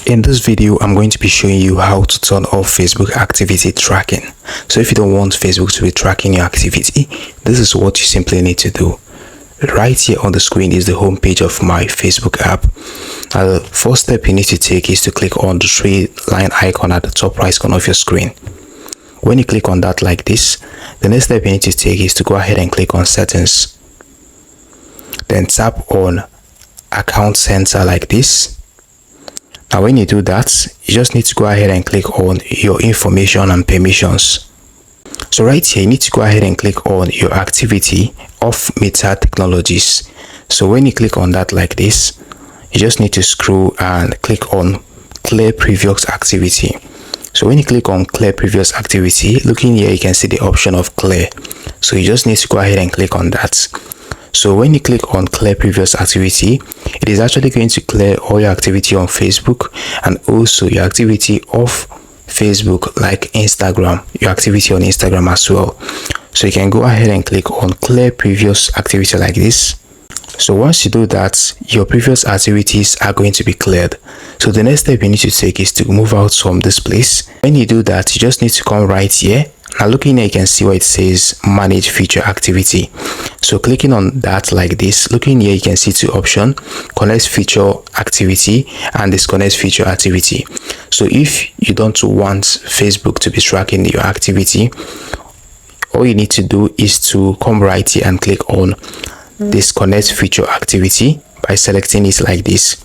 In this video, I'm going to be showing you how to turn off Facebook activity tracking. So if you don't want Facebook to be tracking your activity, this is what you simply need to do. Right here on the screen is the home page of my Facebook app. Now, the first step you need to take is to click on the three-line icon at the top right corner of your screen. When you click on that like this, the next step you need to take is to go ahead and click on settings. Then tap on account center like this. Now when you do that, you just need to go ahead and click on your information and permissions. So right here, you need to go ahead and click on your activity of Meta Technologies. So when you click on that like this, you just need to scroll and click on clear previous activity. So when you click on clear previous activity, looking here, you can see the option of clear. So you just need to go ahead and click on that. So when you click on clear previous activity, it is actually going to clear all your activity on Facebook and also your activity off Facebook, like Instagram, your activity on Instagram as well. So you can go ahead and click on clear previous activity like this. So once you do that, your previous activities are going to be cleared. So the next step you need to take is to move out from this place. When you do that, you just need to come right here. Now looking here, you can see where it says manage feature activity. So clicking on that like this, looking here, you can see two options: connect feature activity and disconnect feature activity. So if you don't want Facebook to be tracking your activity, all you need to do is to come right here and click on disconnect feature activity by selecting it like this.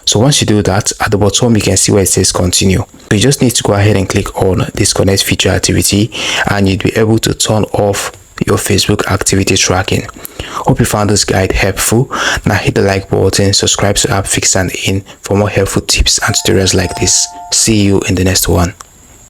So once you do that, at the bottom you can see where it says continue. So you just need to go ahead and click on disconnect feature activity and you'll be able to turn off your Facebook activity tracking. Hope you found this guide helpful. Now hit the like button, subscribe to App Fix and In for more helpful tips and tutorials like this. See you in the next one.